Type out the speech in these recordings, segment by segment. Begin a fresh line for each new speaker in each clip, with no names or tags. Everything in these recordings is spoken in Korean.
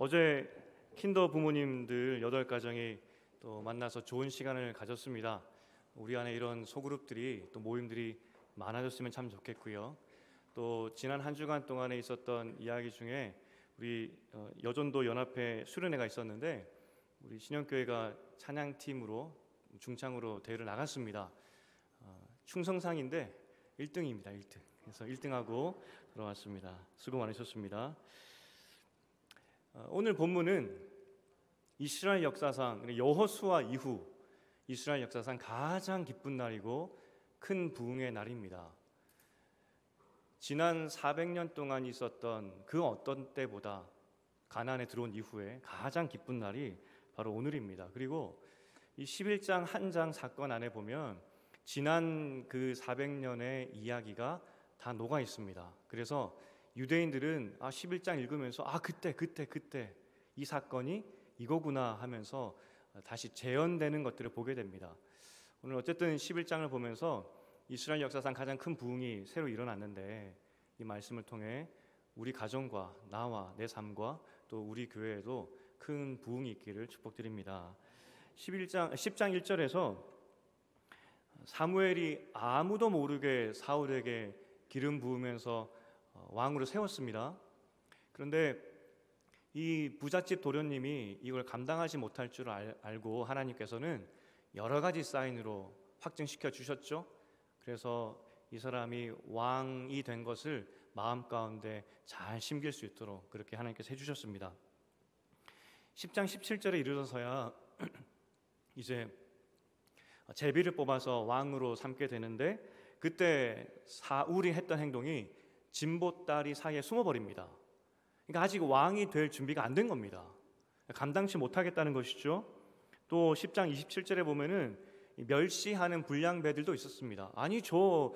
어제 킨더 부모님들 8가정이 또 만나서 좋은 시간을 가졌습니다. 우리 안에 이런 소그룹들이 또 모임들이 많아졌으면 참 좋겠고요. 또 지난 한 주간 동안에 있었던 이야기 중에 우리 여전도 연합회 수련회가 있었는데 우리 신영교회가 찬양팀으로 중창으로 대회를 나갔습니다. 충성상인데 1등입니다. 1등. 그래서 1등하고 돌아왔습니다. 수고 많으셨습니다. 오늘 본문은 이스라엘 역사상 여호수아 이후 이스라엘 역사상 가장 기쁜 날이고 큰 부흥의 날입니다. 지난 400년 동안 있었던 그 어떤 때보다 가나안에 들어온 이후에 가장 기쁜 날이 바로 오늘입니다. 그리고 이 11장 한 장 사건 안에 보면 지난 그 400년의 이야기가 다 녹아 있습니다. 그래서 유대인들은 11장 읽으면서 그때 이 사건이 이거구나 하면서 다시 재현되는 것들을 보게 됩니다. 오늘 어쨌든 11장을 보면서 이스라엘 역사상 가장 큰 부흥이 새로 일어났는데 이 말씀을 통해 우리 가정과 나와 내 삶과 또 우리 교회에도 큰 부흥이 있기를 축복드립니다. 10장 1절에서 사무엘이 아무도 모르게 사울에게 기름 부으면서 왕으로 세웠습니다. 그런데 이 부잣집 도련님이 이걸 감당하지 못할 줄 알고 하나님께서는 여러 가지 사인으로 확증시켜 주셨죠. 그래서 이 사람이 왕이 된 것을 마음 가운데 잘 심길 수 있도록 그렇게 하나님께서 해주셨습니다. 10장 17절에 이르러서야 이제 제비를 뽑아서 왕으로 삼게 되는데 그때 사울이 했던 행동이 진보다리 사이에 숨어버립니다. 그러니까 아직 왕이 될 준비가 안 된 겁니다. 감당치 못하겠다는 것이죠. 또 10장 27절에 보면은 멸시하는 불량배들도 있었습니다. 아니 저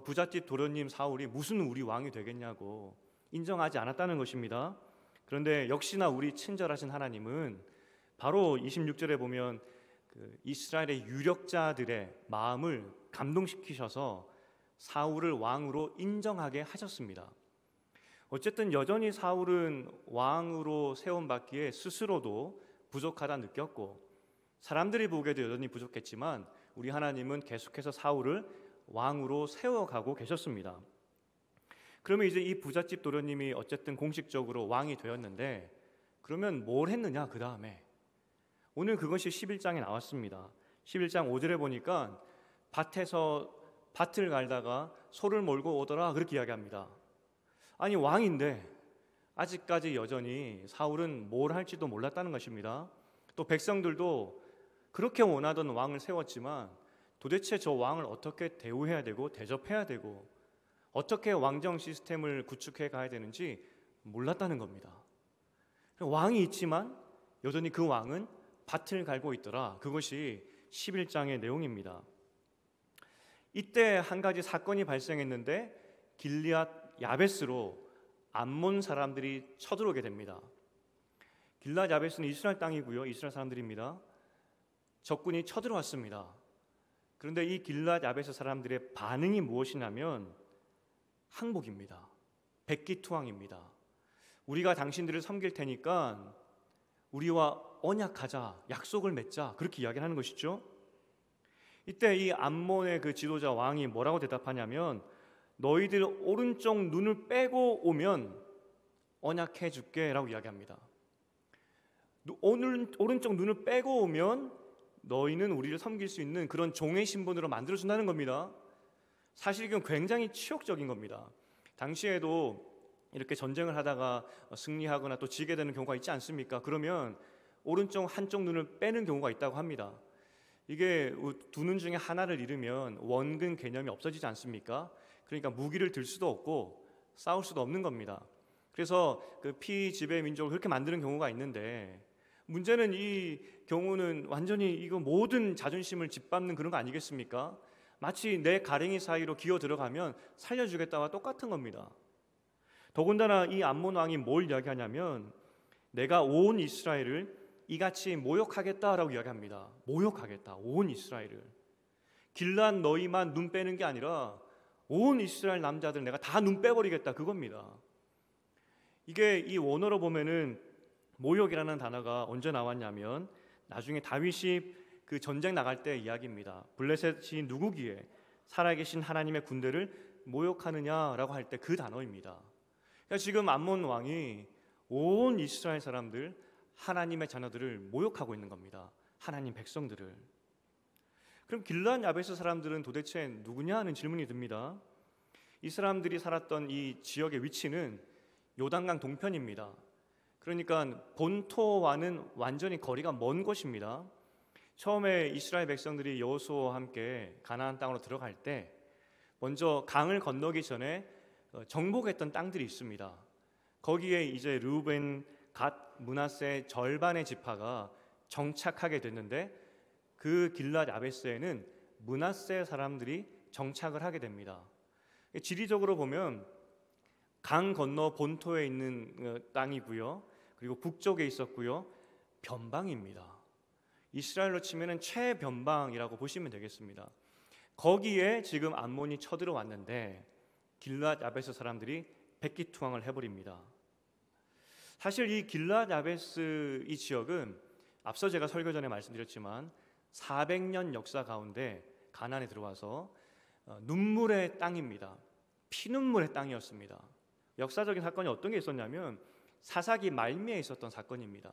부잣집 도련님 사울이 무슨 우리 왕이 되겠냐고 인정하지 않았다는 것입니다. 그런데 역시나 우리 친절하신 하나님은 바로 26절에 보면 그 이스라엘의 유력자들의 마음을 감동시키셔서 사울을 왕으로 인정하게 하셨습니다. 어쨌든 여전히 사울은 왕으로 세움받기에 스스로도 부족하다 느꼈고 사람들이 보기에도 여전히 부족했지만 우리 하나님은 계속해서 사울을 왕으로 세워가고 계셨습니다. 그러면 이제 이 부잣집 도련님이 어쨌든 공식적으로 왕이 되었는데 그러면 뭘 했느냐 그 다음에 오늘 그것이 11장에 나왔습니다. 11장 5절에 보니까 밭에서 밭을 갈다가 소를 몰고 오더라 그렇게 이야기합니다. 아니 왕인데 아직까지 여전히 사울은 뭘 할지도 몰랐다는 것입니다. 또 백성들도 그렇게 원하던 왕을 세웠지만 도대체 저 왕을 어떻게 대우해야 되고 대접해야 되고 어떻게 왕정 시스템을 구축해 가야 되는지 몰랐다는 겁니다. 왕이 있지만 여전히 그 왕은 밭을 갈고 있더라. 그것이 11장의 내용입니다. 이때 한 가지 사건이 발생했는데 길리앗 야베스로 암몬 사람들이 쳐들어오게 됩니다. 길리앗 야베스는 이스라엘 땅이고요. 이스라엘 사람들입니다. 적군이 쳐들어왔습니다. 그런데 이 길리앗 야베스 사람들의 반응이 무엇이냐면 항복입니다. 백기투항입니다. 우리가 당신들을 섬길 테니까 우리와 언약하자, 약속을 맺자 그렇게 이야기를 하는 것이죠. 이때 이 암몬의 그 지도자 왕이 뭐라고 대답하냐면 너희들 오른쪽 눈을 빼고 오면 언약해 줄게 라고 이야기합니다. 오른쪽 눈을 빼고 오면 너희는 우리를 섬길 수 있는 그런 종의 신분으로 만들어준다는 겁니다. 사실 이건 굉장히 치욕적인 겁니다. 당시에도 이렇게 전쟁을 하다가 승리하거나 또 지게 되는 경우가 있지 않습니까? 그러면 오른쪽 한쪽 눈을 빼는 경우가 있다고 합니다. 이게 두 눈 중에 하나를 잃으면 원근 개념이 없어지지 않습니까? 그러니까 무기를 들 수도 없고 싸울 수도 없는 겁니다. 그래서 그 피지배 민족을 그렇게 만드는 경우가 있는데 문제는 이 경우는 완전히 이거 모든 자존심을 짓밟는 그런 거 아니겠습니까? 마치 내 가랭이 사이로 기어 들어가면 살려주겠다와 똑같은 겁니다. 더군다나 이 암몬 왕이 뭘 이야기하냐면 내가 온 이스라엘을 이같이 모욕하겠다라고 이야기합니다. 모욕하겠다. 온 이스라엘을. 길앗 너희만 눈 빼는 게 아니라 온 이스라엘 남자들 내가 다 눈 빼버리겠다 그겁니다. 이게 이 원어로 보면은 모욕이라는 단어가 언제 나왔냐면 나중에 다윗이 그 전쟁 나갈 때 이야기입니다. 블레셋이 누구기에 살아계신 하나님의 군대를 모욕하느냐라고 할 때 그 단어입니다. 그러니까 지금 암몬 왕이 온 이스라엘 사람들, 하나님의 자녀들을 모욕하고 있는 겁니다. 하나님 백성들을. 그럼 길르앗 야베스 사람들은 도대체 누구냐 하는 질문이 듭니다. 이 사람들이 살았던 이 지역의 위치는 요단강 동편입니다. 그러니까 본토와는 완전히 거리가 먼 곳입니다. 처음에 이스라엘 백성들이 여호수아와 함께 가나안 땅으로 들어갈 때 먼저 강을 건너기 전에 정복했던 땅들이 있습니다. 거기에 이제 르우벤, 갓, 므낫세 절반의 지파가 정착하게 됐는데 그 길르앗 야베스에는 므낫세 사람들이 정착을 하게 됩니다. 지리적으로 보면 강 건너 본토에 있는 땅이고요. 그리고 북쪽에 있었고요. 변방입니다. 이스라엘로 치면은 최변방이라고 보시면 되겠습니다. 거기에 지금 암몬이 쳐들어왔는데 길르앗 야베스 사람들이 백기투항을 해버립니다. 사실 이 길르앗 야베스 이 지역은 앞서 제가 설교 전에 말씀드렸지만 400년 역사 가운데 가나안에 들어와서 눈물의 땅입니다. 피눈물의 땅이었습니다. 역사적인 사건이 어떤 게 있었냐면 사사기 말미에 있었던 사건입니다.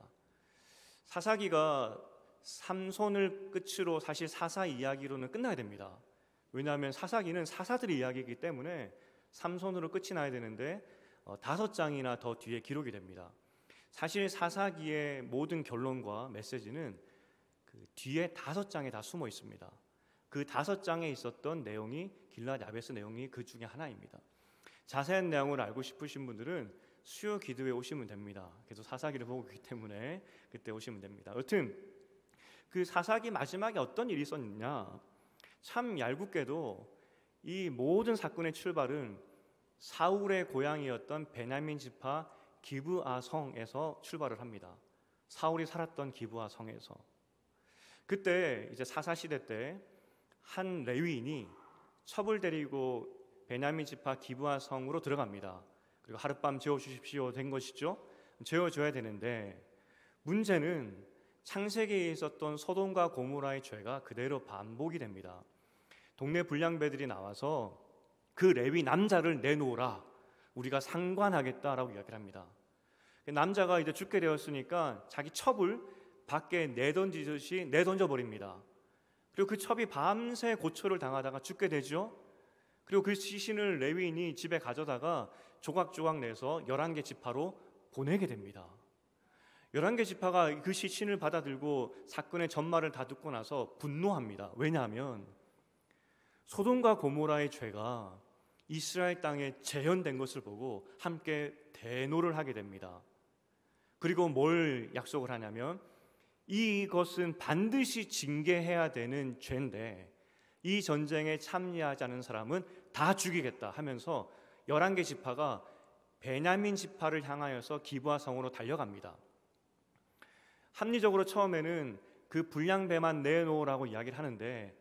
사사기가 삼손을 끝으로 사실 사사 이야기로는 끝나야 됩니다. 왜냐하면 사사기는 사사들의 이야기이기 때문에 삼손으로 끝이 나야 되는데 5장이나 더 뒤에 기록이 됩니다. 사실 사사기의 모든 결론과 메시지는 그 뒤에 5장에 다 숨어 있습니다. 그 5장에 있었던 내용이 길르앗 야베스 내용이 그 중에 하나입니다. 자세한 내용을 알고 싶으신 분들은 수요 기도에 오시면 됩니다. 계속 사사기를 보고 있기 때문에 그때 오시면 됩니다. 여튼 그 사사기 마지막에 어떤 일이 있었느냐, 참 얄궂게도 이 모든 사건의 출발은 사울의 고향이었던 베냐민 지파 기브아 성에서 출발을 합니다. 사울이 살았던 기브아 성에서. 그때 이제 사사 시대 때 한 레위인이 첩을 데리고 베냐민 지파 기브아 성으로 들어갑니다. 그리고 하룻밤 재워 주십시오 된 것이죠. 재워줘야 되는데 문제는 창세기에 있었던 소돔과 고모라의 죄가 그대로 반복이 됩니다. 동네 불량배들이 나와서 그 레위 남자를 내놓으라, 우리가 상관하겠다라고 이야기를 합니다. 남자가 이제 죽게 되었으니까 자기 첩을 밖에 내던지듯이 내던져 버립니다. 그리고 그 첩이 밤새 고초를 당하다가 죽게 되죠. 그리고 그 시신을 레위인이 집에 가져다가 조각조각 내서 11개 지파로 보내게 됩니다. 11개 지파가 그 시신을 받아들고 사건의 전말을 다 듣고 나서 분노합니다. 왜냐하면 소돔과 고모라의 죄가 이스라엘 땅에 재현된 것을 보고 함께 대노를 하게 됩니다. 그리고 뭘 약속을 하냐면 이것은 반드시 징계해야 되는 죄인데 이 전쟁에 참여하지 않은 사람은 다 죽이겠다 하면서 11개 지파가 베냐민 지파를 향하여서 기브아 성으로 달려갑니다. 합리적으로 처음에는 그 불량배만 내놓으라고 이야기를 하는데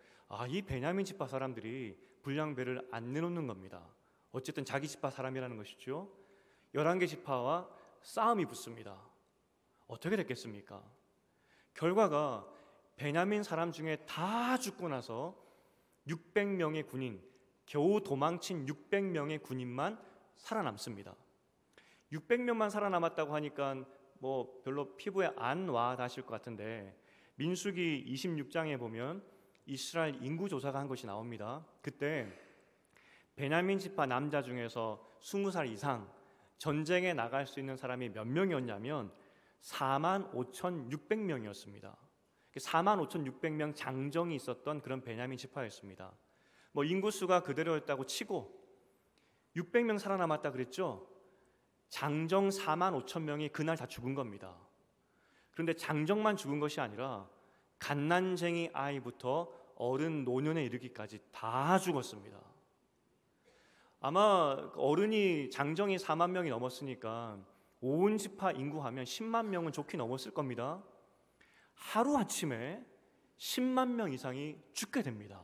이 베냐민 지파 사람들이 불량배를 안 내놓는 겁니다. 어쨌든 자기 지파 사람이라는 것이죠. 11개 지파와 싸움이 붙습니다. 어떻게 됐겠습니까? 결과가 베냐민 사람 중에 다 죽고 나서 600명의 군인, 겨우 도망친 600명의 군인만 살아남습니다. 600명만 살아남았다고 하니까 뭐 별로 피부에 안 와 닿으실 것 같은데 민수기 26장에 보면 이스라엘 인구 조사가 한 것이 나옵니다. 그때 베냐민 지파 남자 중에서 20살 이상 전쟁에 나갈 수 있는 사람이 몇 명이었냐면 45,600명이었습니다. 45,600명 장정이 있었던 그런 베냐민 지파였습니다. 뭐 인구수가 그대로였다고 치고 600명 살아남았다 그랬죠. 장정 45,000명이 그날 다 죽은 겁니다. 그런데 장정만 죽은 것이 아니라 갓난쟁이 아이부터 어른 노년에 이르기까지 다 죽었습니다. 아마 어른이 장정이 4만 명이 넘었으니까 온 지파 인구하면 10만 명은 좋게 넘었을 겁니다. 하루아침에 10만 명 이상이 죽게 됩니다.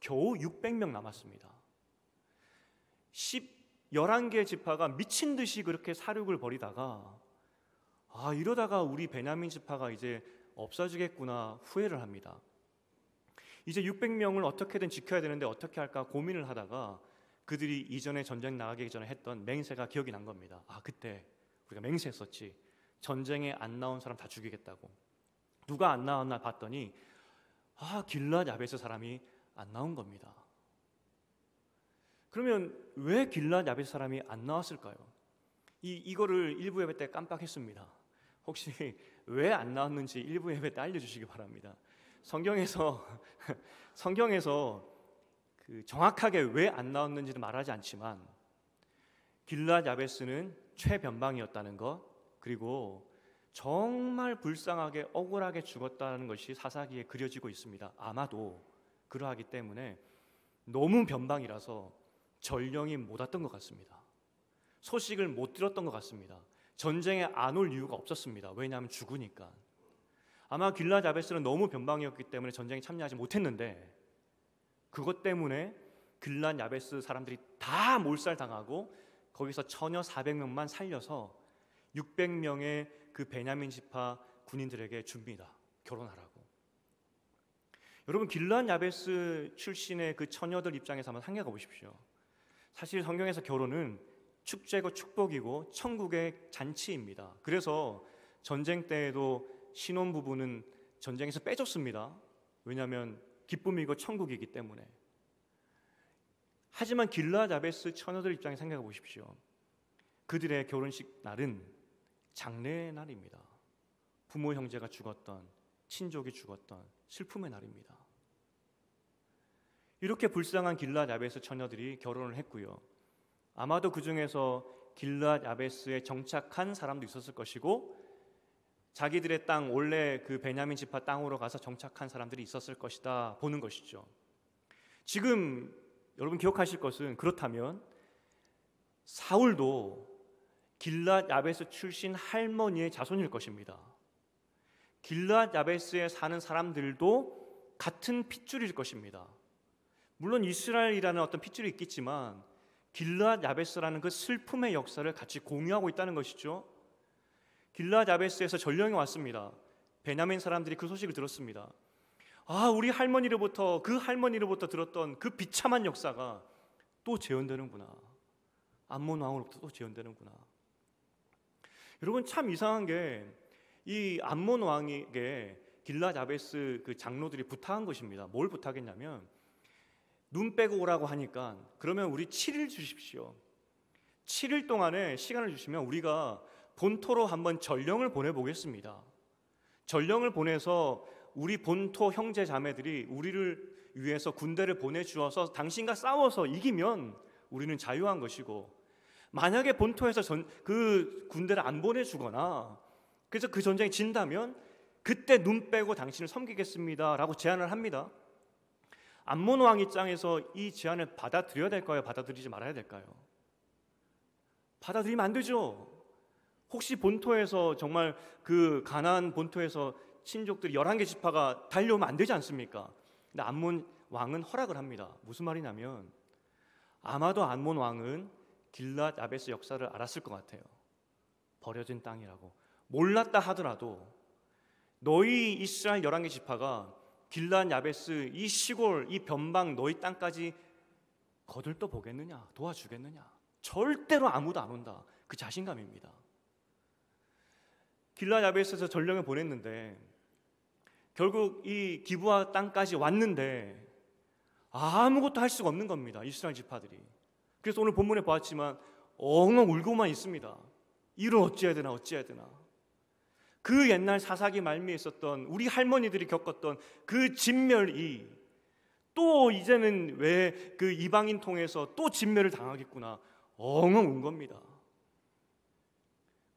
겨우 600명 남았습니다. 11개 지파가 미친 듯이 그렇게 사륙을 벌이다가 이러다가 우리 베냐민 지파가 이제 없어지겠구나 후회를 합니다. 이제 600명을 어떻게든 지켜야 되는데 어떻게 할까 고민을 하다가 그들이 이전에 전쟁 나가기 전에 했던 맹세가 기억이 난 겁니다. 그때 우리가 맹세했었지. 전쟁에 안 나온 사람 다 죽이겠다고. 누가 안 나왔나 봤더니 길르앗 야베스 사람이 안 나온 겁니다. 그러면 왜 길르앗 야베스 사람이 안 나왔을까요? 이거를 일부 예배 때 깜빡했습니다. 혹시 왜 안 나왔는지 일부 예배 때 알려주시기 바랍니다. 성경에서 그 정확하게 왜 안 나왔는지는 말하지 않지만 길르앗 야베스는 최변방이었다는 것, 그리고 정말 불쌍하게 억울하게 죽었다는 것이 사사기에 그려지고 있습니다. 아마도 그러하기 때문에 너무 변방이라서 전령이 못 왔던 것 같습니다. 소식을 못 들었던 것 같습니다. 전쟁에 안 올 이유가 없었습니다. 왜냐하면 죽으니까. 아마 길르앗 야베스는 너무 변방이었기 때문에 전쟁에 참여하지 못했는데 그것 때문에 길르앗 야베스 사람들이 다 몰살당하고 거기서 처녀 400명만 살려서 600명의 그 베냐민 지파 군인들에게 줍니다. 결혼하라고. 여러분, 길르앗 야베스 출신의 그 처녀들 입장에서 한번 생각해 보십시오. 사실 성경에서 결혼은 축제고 축복이고 천국의 잔치입니다. 그래서 전쟁 때에도 신혼부부는 전쟁에서 빼줬습니다. 왜냐하면 기쁨이고 천국이기 때문에. 하지만 길르앗 야베스 처녀들 입장에 생각해 보십시오. 그들의 결혼식 날은 장례의 날입니다. 부모 형제가 죽었던, 친족이 죽었던 슬픔의 날입니다. 이렇게 불쌍한 길르앗 야베스 처녀들이 결혼을 했고요. 아마도 그 중에서 길르앗 야베스에 정착한 사람도 있었을 것이고 자기들의 땅, 원래 그 베냐민 지파 땅으로 가서 정착한 사람들이 있었을 것이다 보는 것이죠. 지금 여러분 기억하실 것은, 그렇다면 사울도 길르앗 야베스 출신 할머니의 자손일 것입니다. 길르앗 야베스에 사는 사람들도 같은 핏줄일 것입니다. 물론 이스라엘이라는 어떤 핏줄이 있겠지만 길르앗 야베스라는 그 슬픔의 역사를 같이 공유하고 있다는 것이죠. 길르앗 야베스에서 전령이 왔습니다. 베냐민 사람들이 그 소식을 들었습니다. 우리 할머니로부터 들었던 그 비참한 역사가 또 재현되는구나. 암몬 왕으로부터 또 재현되는구나. 여러분, 참 이상한 게 이 암몬 왕에게 길르앗 야베스 그 장로들이 부탁한 것입니다. 뭘 부탁했냐면, 눈 빼고 오라고 하니까 그러면 우리 7일 주십시오. 7일 동안에 시간을 주시면 우리가 본토로 한번 전령을 보내보겠습니다. 전령을 보내서 우리 본토 형제 자매들이 우리를 위해서 군대를 보내주어서 당신과 싸워서 이기면 우리는 자유한 것이고, 만약에 본토에서 그 군대를 안 보내주거나 그래서 그 전쟁이 진다면 그때 눈 빼고 당신을 섬기겠습니다 라고 제안을 합니다. 암몬 왕 입장에서 이 제안을 받아들여야 될까요? 받아들이지 말아야 될까요? 받아들이면 안 되죠. 혹시 본토에서 정말 그 가나안 본토에서 친족들이 11개 지파가 달려오면 안 되지 않습니까? 근데 암몬 왕은 허락을 합니다. 무슨 말이냐면 아마도 암몬 왕은 길르앗 야베스 역사를 알았을 것 같아요. 버려진 땅이라고. 몰랐다 하더라도 너희 이스라엘 11개 지파가 길르앗 야베스 이 시골, 이 변방 너희 땅까지 거들떠 보겠느냐? 도와주겠느냐? 절대로 아무도 안 온다. 그 자신감입니다. 길르앗 야베스에서 전령을 보냈는데 결국 이 기브아 땅까지 왔는데 아무것도 할 수가 없는 겁니다. 이스라엘 지파들이. 그래서 오늘 본문에 보았지만 엉엉 울고만 있습니다. 이를 어찌해야 되나 어찌해야 되나. 그 옛날 사사기 말미에 있었던 우리 할머니들이 겪었던 그 진멸이 또 이제는 왜 그 이방인 통해서 또 진멸을 당하겠구나 엉엉 운 겁니다.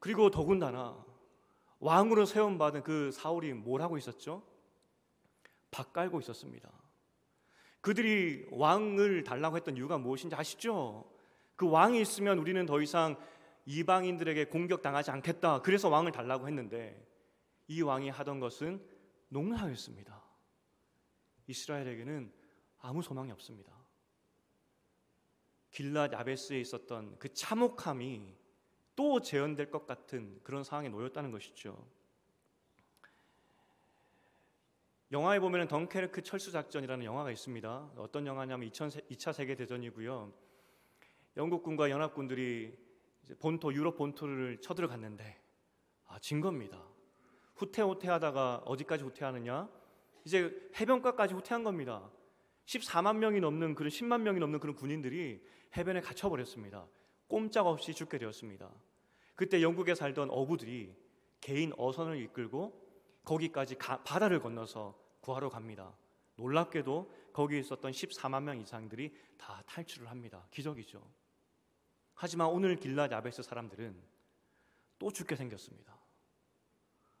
그리고 더군다나 왕으로 세움받은 그 사울이 뭘 하고 있었죠? 밥 깔고 있었습니다. 그들이 왕을 달라고 했던 이유가 무엇인지 아시죠? 그 왕이 있으면 우리는 더 이상 이방인들에게 공격당하지 않겠다. 그래서 왕을 달라고 했는데 이 왕이 하던 것은 농락이었습니다. 이스라엘에게는 아무 소망이 없습니다. 길르앗 야베스에 있었던 그 참혹함이 또 재현될 것 같은 그런 상황에 놓였다는 것이죠. 영화에 보면 덩케르크 철수작전이라는 영화가 있습니다. 어떤 영화냐면 2차 세계대전이고요. 영국군과 연합군들이 이제 유럽 본토를 쳐들어갔는데 진 겁니다. 후퇴하다가 어디까지 후퇴하느냐? 이제 해변가까지 후퇴한 겁니다. 14만 명이 넘는 그런 10만 명이 넘는 그런 군인들이 해변에 갇혀버렸습니다. 꼼짝없이 죽게 되었습니다. 그때 영국에 살던 어부들이 개인 어선을 이끌고 거기까지 바다를 건너서 구하러 갑니다. 놀랍게도 거기 있었던 14만 명 이상들이 다 탈출을 합니다. 기적이죠. 하지만 오늘 길랏 야베스 사람들은 또 죽게 생겼습니다.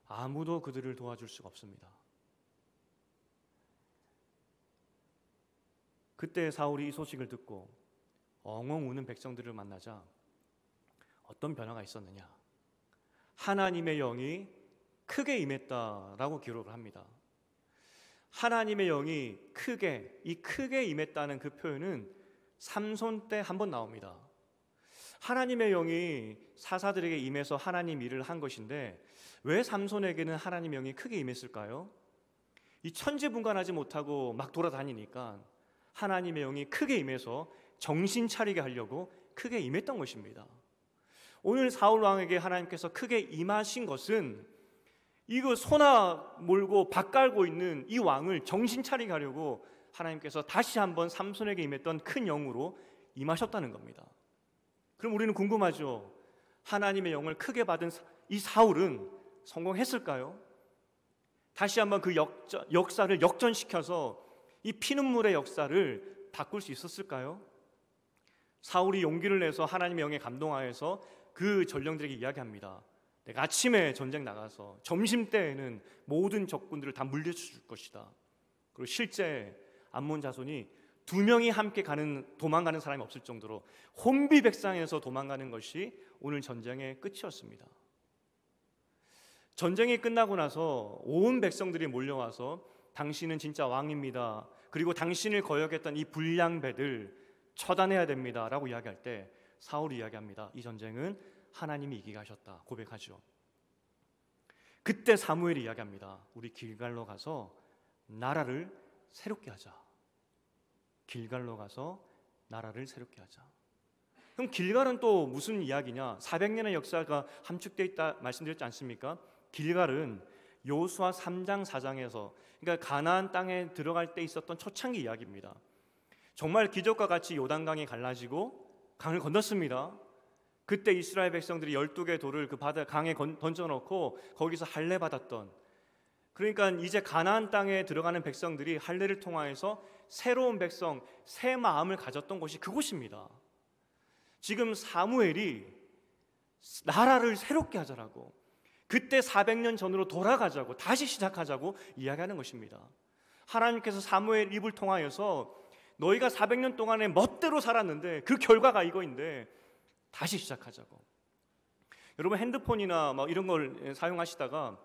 아무도 그들을 도와줄 수가 없습니다. 그때 사울이 이 소식을 듣고 엉엉 우는 백성들을 만나자 어떤 변화가 있었느냐? 하나님의 영이 크게 임했다라고 기록을 합니다. 하나님의 영이 크게 임했다는 그 표현은 삼손 때 한 번 나옵니다. 하나님의 영이 사사들에게 임해서 하나님 일을 한 것인데 왜 삼손에게는 하나님의 영이 크게 임했을까요? 이 천지분간하지 못하고 막 돌아다니니까 하나님의 영이 크게 임해서 정신 차리게 하려고 크게 임했던 것입니다. 오늘 사울 왕에게 하나님께서 크게 임하신 것은 이거 소나 몰고 밭 갈고 있는 이 왕을 정신 차리게 하려고 하나님께서 다시 한번 삼손에게 임했던 큰 영으로 임하셨다는 겁니다. 그럼 우리는 궁금하죠. 하나님의 영을 크게 받은 이 사울은 성공했을까요? 다시 한번 그 역사를 역전시켜서 이 피눈물의 역사를 바꿀 수 있었을까요? 사울이 용기를 내서 하나님의 영에 감동하여서 그 전령들에게 이야기합니다. 내가 아침에 전쟁 나가서 점심때에는 모든 적군들을 다 물려줄 것이다. 그리고 실제 암몬 자손이 2명이 함께 도망가는 사람이 없을 정도로 혼비백산에서 도망가는 것이 오늘 전쟁의 끝이었습니다. 전쟁이 끝나고 나서 온 백성들이 몰려와서 당신은 진짜 왕입니다. 그리고 당신을 거역했던 이 불량배들 처단해야 됩니다 라고 이야기할 때 사울이 이야기합니다. 이 전쟁은 하나님이 이기게 하셨다 고백하죠. 그때 사무엘이 이야기합니다. 우리 길갈로 가서 나라를 새롭게 하자. 길갈로 가서 나라를 새롭게 하자. 그럼 길갈은 또 무슨 이야기냐? 400년의 역사가 함축되어 있다 말씀드렸지 않습니까? 길갈은 여호수아 3장 4장에서 그러니까 가나안 땅에 들어갈 때 있었던 초창기 이야기입니다. 정말 기적과 같이 요단강이 갈라지고 강을 건넜습니다. 그때 이스라엘 백성들이 12개의 돌을 그 바다 강에 던져놓고 거기서 할례 받았던, 그러니까 이제 가나안 땅에 들어가는 백성들이 할례를 통하여서 새로운 백성, 새 마음을 가졌던 곳이 그곳입니다. 지금 사무엘이 나라를 새롭게 하자라고, 그때 400년 전으로 돌아가자고, 다시 시작하자고 이야기하는 것입니다. 하나님께서 사무엘 입을 통하여서 너희가 400년 동안에 멋대로 살았는데 그 결과가 이거인데 다시 시작하자고. 여러분 핸드폰이나 막 이런 걸 사용하시다가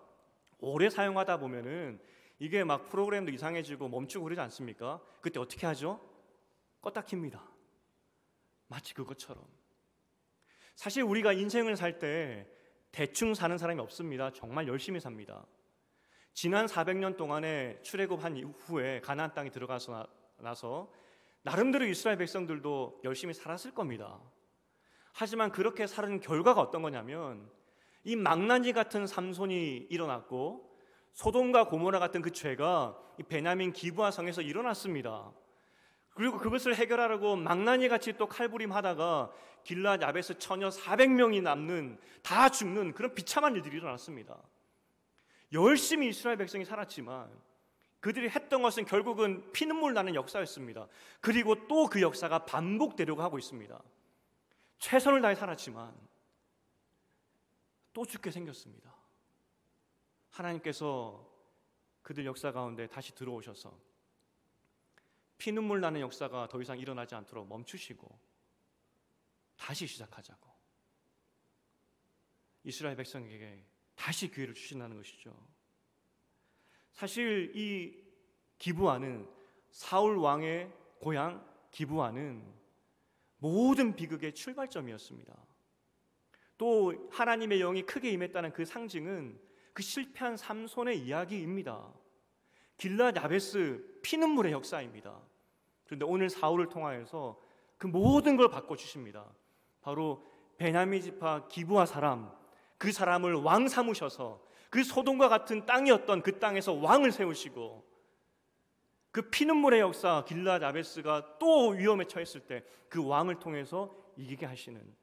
오래 사용하다 보면은 이게 막 프로그램도 이상해지고 멈추고 그러지 않습니까? 그때 어떻게 하죠? 껐다 킵니다. 마치 그것처럼. 사실 우리가 인생을 살 때 대충 사는 사람이 없습니다. 정말 열심히 삽니다. 지난 400년 동안에 출애굽한 이후에 가나안 땅에 들어가서 나서 나름대로 이스라엘 백성들도 열심히 살았을 겁니다. 하지만 그렇게 사는 결과가 어떤 거냐면 이 망나니 같은 삼손이 일어났고 소돔과 고모라 같은 그 죄가 이 베냐민 기브아 성에서 일어났습니다. 그리고 그것을 해결하려고 망나니같이 또 칼부림하다가 길랏 야베스 처녀 400명이 남는, 다 죽는 그런 비참한 일들이 일어났습니다. 열심히 이스라엘 백성이 살았지만 그들이 했던 것은 결국은 피눈물 나는 역사였습니다. 그리고 또 그 역사가 반복되려고 하고 있습니다. 최선을 다해 살았지만 또 죽게 생겼습니다. 하나님께서 그들 역사 가운데 다시 들어오셔서 피눈물 나는 역사가 더 이상 일어나지 않도록 멈추시고 다시 시작하자고 이스라엘 백성에게 다시 기회를 주신다는 것이죠. 사실 이 기브아는 사울 왕의 고향 기브아는 모든 비극의 출발점이었습니다. 또 하나님의 영이 크게 임했다는 그 상징은 그 실패한 삼손의 이야기입니다. 길앗 야베스 피눈물의 역사입니다. 그런데 오늘 사울을 통하여서 그 모든 걸 바꿔주십니다. 바로 베냐민 지파 기브아 사람, 그 사람을 왕 삼으셔서 그 소돔과 같은 땅이었던 그 땅에서 왕을 세우시고, 그 피눈물의 역사 길앗 야베스가 또 위험에 처했을 때 그 왕을 통해서 이기게 하시는,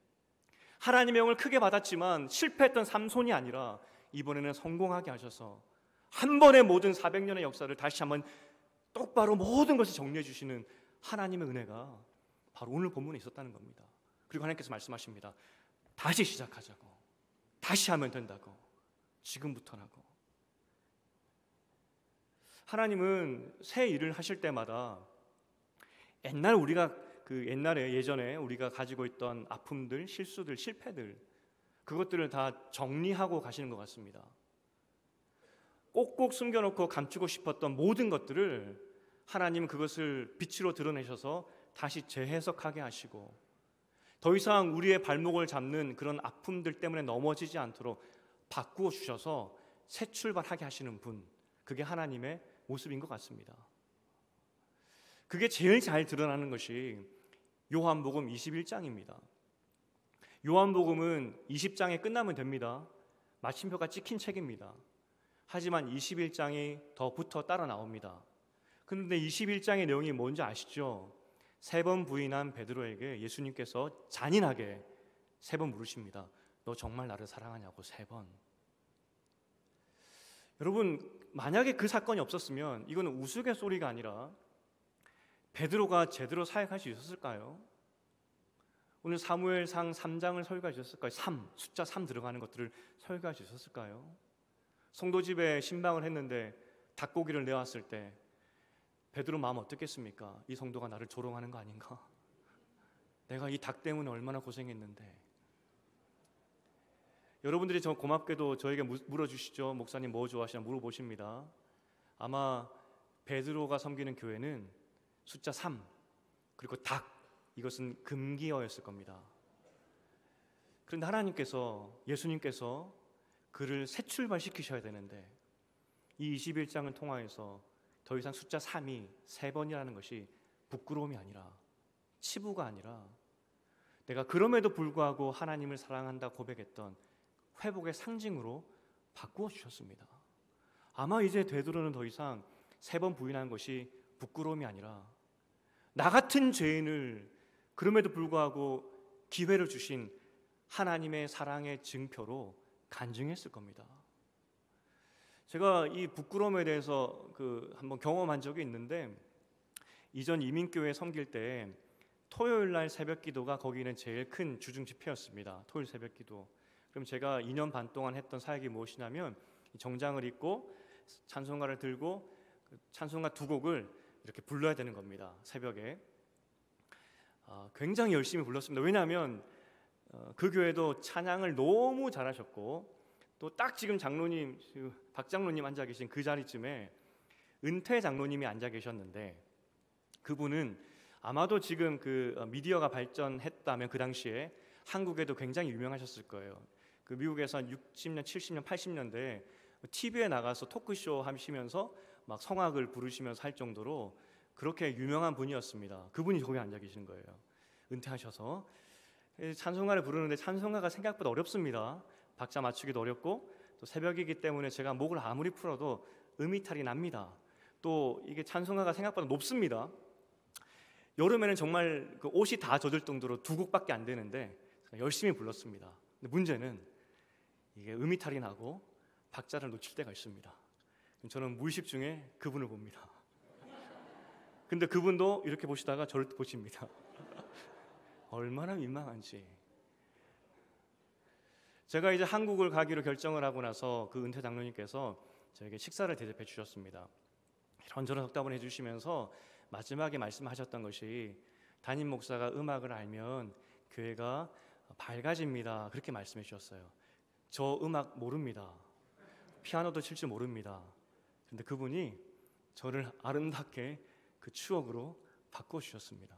하나님의 영을 크게 받았지만 실패했던 삼손이 아니라 이번에는 성공하게 하셔서 한 번에 모든 400년의 역사를 다시 한번 똑바로 모든 것을 정리해 주시는 하나님의 은혜가 바로 오늘 본문에 있었다는 겁니다. 그리고 하나님께서 말씀하십니다. 다시 시작하자고, 다시 하면 된다고, 지금부터라고. 하나님은 새 일을 하실 때마다 예전에 우리가 가지고 있던 아픔들, 실수들, 실패들, 그것들을 다 정리하고 가시는 것 같습니다. 꼭꼭 숨겨놓고 감추고 싶었던 모든 것들을 하나님은 그것을 빛으로 드러내셔서 다시 재해석하게 하시고, 더 이상 우리의 발목을 잡는 그런 아픔들 때문에 넘어지지 않도록 바꾸어 주셔서 새 출발하게 하시는 분, 그게 하나님의 모습인 것 같습니다. 그게 제일 잘 드러나는 것이 요한복음 21장입니다. 요한복음은 20장에 끝나면 됩니다. 마침표가 찍힌 책입니다. 하지만 21장이 더 붙어 따라 나옵니다. 그런데 21장의 내용이 뭔지 아시죠? 3번 부인한 베드로에게 예수님께서 잔인하게 3번 물으십니다. 너 정말 나를 사랑하냐고 3번. 여러분, 만약에 그 사건이 없었으면 이거는 우스갯소리가 아니라 베드로가 제대로 사역할 수 있었을까요? 오늘 사무엘상 3장을 설교할 수 있었을까요? 숫자 3 들어가는 것들을 설교할 수 있었을까요? 성도 집에 신방을 했는데 닭고기를 내왔을 때 베드로 마음 어떻겠습니까? 이 성도가 나를 조롱하는 거 아닌가? 내가 이 닭 때문에 얼마나 고생했는데. 여러분들이 저 고맙게도 저에게 물어주시죠. 목사님 뭐 좋아하시나 물어보십니다. 아마 베드로가 섬기는 교회는 숫자 3 그리고 닭, 이것은 금기어였을 겁니다. 그런데 하나님께서, 예수님께서 그를 새 출발시키셔야 되는데 이 21장을 통하여서 더 이상 숫자 3이 3번이라는 것이 부끄러움이 아니라, 치부가 아니라, 내가 그럼에도 불구하고 하나님을 사랑한다 고백했던 회복의 상징으로 바꾸어 주셨습니다. 아마 이제 베드로는 더 이상 3번 부인하는 것이 부끄러움이 아니라, 나 같은 죄인을 그럼에도 불구하고 기회를 주신 하나님의 사랑의 증표로 간증했을 겁니다. 제가 이 부끄러움에 대해서 한번 경험한 적이 있는데, 이전 이민교회 섬길 때 토요일 날 새벽 기도가 거기는 제일 큰 주중 집회였습니다. 토요일 새벽 기도. 그럼 제가 2년 반 동안 했던 사역이 무엇이냐면, 정장을 입고 찬송가를 들고 찬송가 2곡을 이렇게 불러야 되는 겁니다. 새벽에. 굉장히 열심히 불렀습니다. 왜냐하면 그 교회도 찬양을 너무 잘하셨고, 또 딱 지금 장로님, 박 장로님 앉아 계신 그 자리쯤에 은퇴 장로님이 앉아 계셨는데, 그분은 아마도 지금 미디어가 발전했다면 그 당시에 한국에도 굉장히 유명하셨을 거예요. 미국에서 한 60년, 70년, 80년대에 TV에 나가서 토크쇼 하시면서 막 성악을 부르시면서 할 정도로 그렇게 유명한 분이었습니다. 그분이 거기 앉아 계신 거예요. 은퇴하셔서. 찬송가를 부르는데 찬송가가 생각보다 어렵습니다. 박자 맞추기도 어렵고, 또 새벽이기 때문에 제가 목을 아무리 풀어도 음이탈이 납니다. 또 이게 찬송가가 생각보다 높습니다. 여름에는 정말 옷이 다 젖을 정도로 2곡밖에 안 되는데 열심히 불렀습니다. 근데 문제는 이게 음이탈이 나고 박자를 놓칠 때가 있습니다. 저는 무의식 중에 그분을 봅니다. 근데 그분도 이렇게 보시다가 저를 보십니다. 얼마나 민망한지. 제가 이제 한국을 가기로 결정을 하고 나서 그 은퇴 장로님께서 저에게 식사를 대접해 주셨습니다. 이런저런 덕담을 해주시면서 마지막에 말씀하셨던 것이, 담임 목사가 음악을 알면 교회가 밝아집니다. 그렇게 말씀해 주셨어요. 저 음악 모릅니다. 피아노도 칠 줄 모릅니다. 그런데 그분이 저를 아름답게 그 추억으로 바꿔주셨습니다.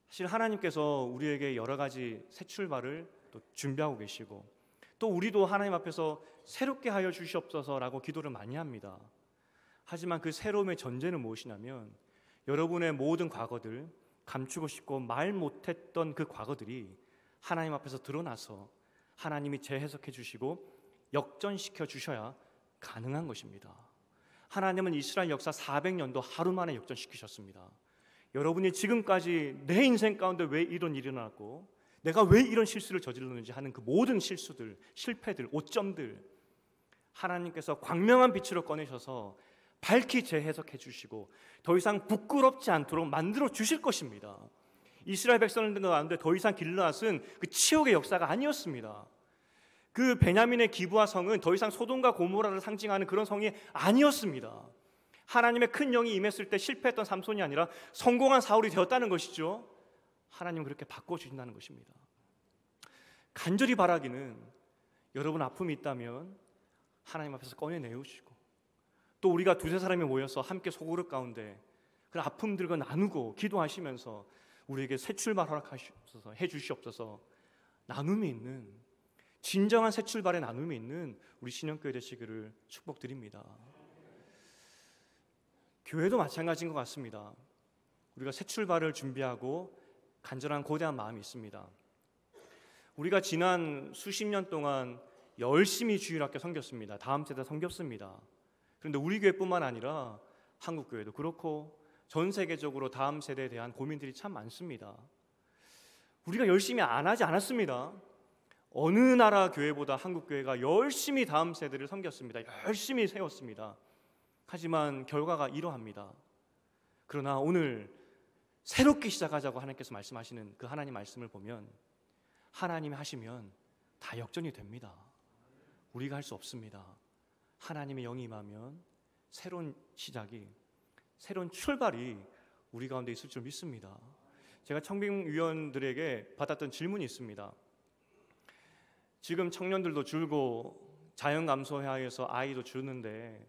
사실 하나님께서 우리에게 여러 가지 새 출발을 또 준비하고 계시고, 또 우리도 하나님 앞에서 새롭게 하여 주시옵소서라고 기도를 많이 합니다. 하지만 그 새로움의 전제는 무엇이냐면 여러분의 모든 과거들, 감추고 싶고 말 못했던 그 과거들이 하나님 앞에서 드러나서 하나님이 재해석해 주시고 역전시켜 주셔야 가능한 것입니다. 하나님은 이스라엘 역사 400년도 하루 만에 역전시키셨습니다. 여러분이 지금까지 내 인생 가운데 왜 이런 일이 일어났고 내가 왜 이런 실수를 저질렀는지 하는 그 모든 실수들, 실패들, 오점들 하나님께서 광명한 빛으로 꺼내셔서 밝히 재해석해 주시고 더 이상 부끄럽지 않도록 만들어 주실 것입니다. 이스라엘 백성들 가운데 더 이상 길르앗은 그 치욕의 역사가 아니었습니다. 그 베냐민의 기브아 성은 더 이상 소돔과 고모라를 상징하는 그런 성이 아니었습니다. 하나님의 큰 영이 임했을 때 실패했던 삼손이 아니라 성공한 사울이 되었다는 것이죠. 하나님은 그렇게 바꿔주신다는 것입니다. 간절히 바라기는 여러분 아픔이 있다면 하나님 앞에서 꺼내내우시고, 또 우리가 두세 사람이 모여서 함께 소그룹 가운데 그 아픔들과 나누고 기도하시면서 우리에게 새 출발 허락하시옵소서, 해주시옵소서. 나눔이 있는, 진정한 새 출발의 나눔이 있는 우리 신영교회 되시기를 축복드립니다. 교회도 마찬가지인 것 같습니다. 우리가 새 출발을 준비하고 간절한 고대한 마음이 있습니다. 우리가 지난 수십 년 동안 열심히 주일학교 섬겼습니다. 다음 세대 섬겼습니다. 그런데 우리 교회뿐만 아니라 한국 교회도 그렇고 전 세계적으로 다음 세대에 대한 고민들이 참 많습니다. 우리가 열심히 안 하지 않았습니다. 어느 나라 교회보다 한국 교회가 열심히 다음 세대를 섬겼습니다. 열심히 세웠습니다. 하지만 결과가 이러합니다. 그러나 오늘 새롭게 시작하자고 하나님께서 말씀하시는 그 하나님 말씀을 보면 하나님이 하시면 다 역전이 됩니다. 우리가 할 수 없습니다. 하나님의 영이 임하면 새로운 시작이, 새로운 출발이 우리 가운데 있을 줄 믿습니다. 제가 청빙위원들에게 받았던 질문이 있습니다. 지금 청년들도 줄고 자연 감소해서 아이도 줄는데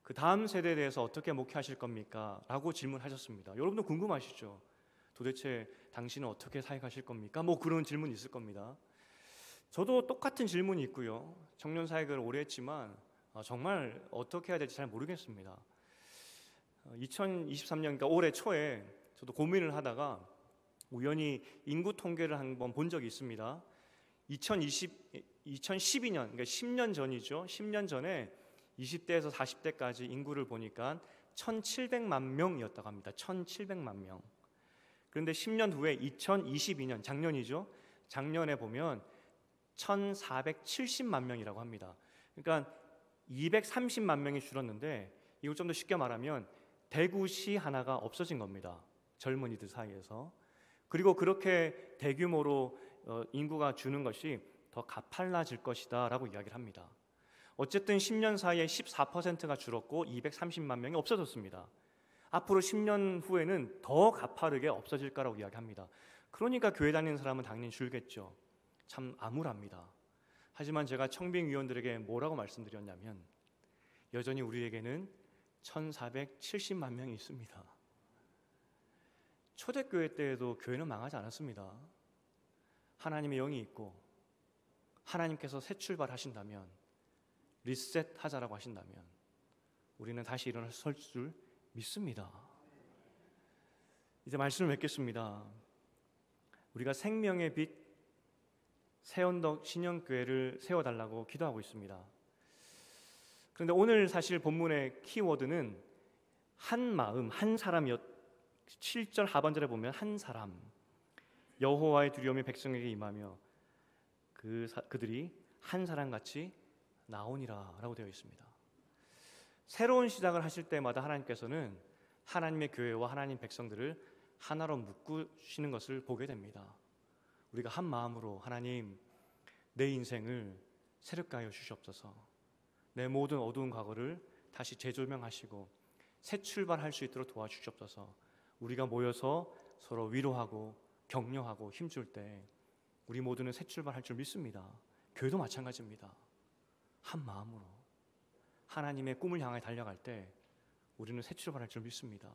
그 다음 세대에 대해서 어떻게 목회하실 겁니까? 라고 질문하셨습니다. 여러분도 궁금하시죠? 도대체 당신은 어떻게 사역하실 겁니까? 뭐 그런 질문이 있을 겁니다. 저도 똑같은 질문이 있고요. 청년 사역을 오래 했지만 정말 어떻게 해야 될지 잘 모르겠습니다. 2023년, 그러니까 올해 초에 저도 고민을 하다가 우연히 인구 통계를 한번 본 적이 있습니다. 2012년, 그러니까 10년 전이죠. 10년 전에 20대에서 40대까지 인구를 보니까 1,700만 명이었다고 합니다. 1,700만 명. 그런데 10년 후에 2022년, 작년이죠. 작년에 보면 1,470만 명이라고 합니다. 그러니까 230만 명이 줄었는데 이걸 좀 더 쉽게 말하면 대구시 하나가 없어진 겁니다. 젊은이들 사이에서. 그리고 그렇게 대규모로 인구가 주는 것이 더 가팔라질 것이다 라고 이야기를 합니다. 어쨌든 10년 사이에 14%가 줄었고 230만 명이 없어졌습니다. 앞으로 10년 후에는 더 가파르게 없어질 거라고 이야기합니다. 그러니까 교회 다니는 사람은 당연히 줄겠죠. 참 암울합니다. 하지만 제가 청빙위원들에게 뭐라고 말씀드렸냐면 여전히 우리에게는 1,470만 명이 있습니다. 초대교회 때에도 교회는 망하지 않았습니다. 하나님의 영이 있고 하나님께서 새 출발하신다면, 리셋하자라고 하신다면 우리는 다시 일어날 설 줄 믿습니다. 이제 말씀을 맺겠습니다. 우리가 생명의 빛 새언덕 신영교회를 세워달라고 기도하고 있습니다. 그런데 오늘 사실 본문의 키워드는 한 마음, 한 사람이었. 7절 하반절에 보면 한 사람, 여호와의 두려움이 백성에게 임하며 그들이 한 사람같이 나오니라 라고 되어 있습니다. 새로운 시작을 하실 때마다 하나님께서는 하나님의 교회와 하나님 백성들을 하나로 묶으시는 것을 보게 됩니다. 우리가 한 마음으로 하나님, 내 인생을 새롭게 하여 주시옵소서, 내 모든 어두운 과거를 다시 재조명하시고 새 출발할 수 있도록 도와주시옵소서. 우리가 모여서 서로 위로하고 격려하고 힘줄 때 우리 모두는 새 출발할 줄 믿습니다. 교회도 마찬가지입니다. 한 마음으로 하나님의 꿈을 향해 달려갈 때 우리는 새 출발할 줄 믿습니다.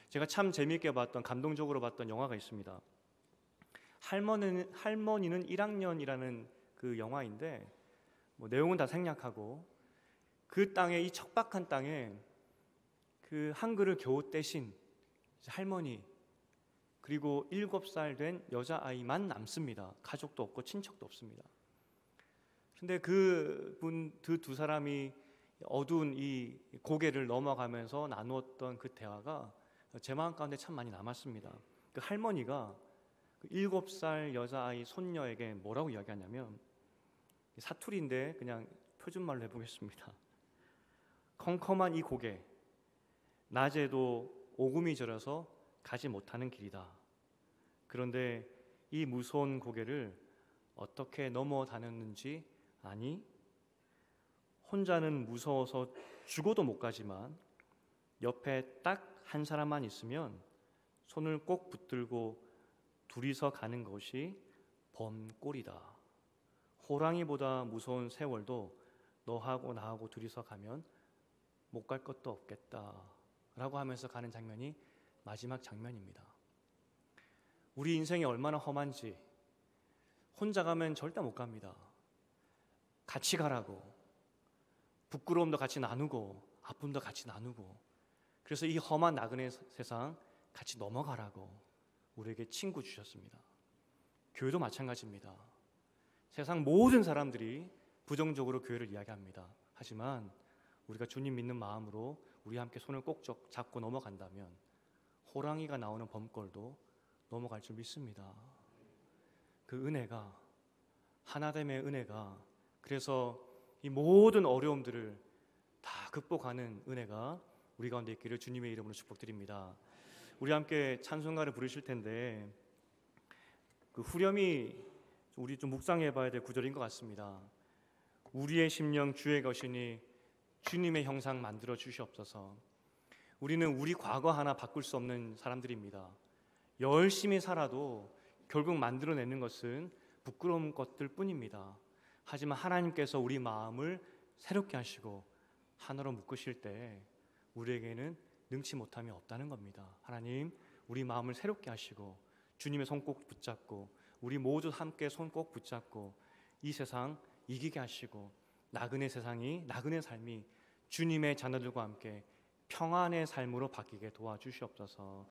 제가 참 재미있게 봤던, 감동적으로 봤던 영화가 있습니다. 할머니는 1학년이라는 그 영화인데 뭐 내용은 다 생략하고 그 땅에, 이 척박한 땅에 그 한글을 겨우 떼신 할머니 그리고 7살 된 여자아이만 남습니다. 가족도 없고 친척도 없습니다. 근데 그 두 사람이 어두운 이 고개를 넘어가면서 나누었던 그 대화가 제 마음 가운데 참 많이 남았습니다. 그 할머니가 그 7살 여자아이 손녀에게 뭐라고 이야기하냐면, 사투리인데 그냥 표준말로 해보겠습니다. 컴컴한 이 고개, 낮에도 오금이 저려서 가지 못하는 길이다. 그런데 이 무서운 고개를 어떻게 넘어 다녔는지 아니? 혼자는 무서워서 죽어도 못 가지만 옆에 딱 한 사람만 있으면 손을 꼭 붙들고 둘이서 가는 것이 범꼴이다. 호랑이보다 무서운 세월도 너하고 나하고 둘이서 가면 못 갈 것도 없겠다 라고 하면서 가는 장면이 마지막 장면입니다. 우리 인생이 얼마나 험한지 혼자 가면 절대 못 갑니다. 같이 가라고, 부끄러움도 같이 나누고 아픔도 같이 나누고, 그래서 이 험한 나그네 세상 같이 넘어가라고 우리에게 친구 주셨습니다. 교회도 마찬가지입니다. 세상 모든 사람들이 부정적으로 교회를 이야기합니다. 하지만 우리가 주님 믿는 마음으로 우리 함께 손을 꼭 잡고 넘어간다면 호랑이가 나오는 범꼴도 넘어갈 줄 믿습니다. 그 은혜가, 하나됨의 은혜가, 그래서 이 모든 어려움들을 다 극복하는 은혜가 우리 가운데 있기를 주님의 이름으로 축복드립니다. 우리 함께 찬송가를 부르실 텐데 그 후렴이 우리 좀 묵상해 봐야 될 구절인 것 같습니다. 우리의 심령 주의 것이니 주님의 형상 만들어 주시옵소서. 우리는 우리 과거 하나 바꿀 수 없는 사람들입니다. 열심히 살아도 결국 만들어내는 것은 부끄러운 것들 뿐입니다. 하지만 하나님께서 우리 마음을 새롭게 하시고 하나로 묶으실 때 우리에게는 능치 못함이 없다는 겁니다. 하나님, 우리 마음을 새롭게 하시고 주님의 손 꼭 붙잡고 우리 모두 함께 손 꼭 붙잡고 이 세상 이기게 하시고 나그네 세상이, 나그네 삶이 주님의 자녀들과 함께 평안의 삶으로 바뀌게 도와주시옵소서.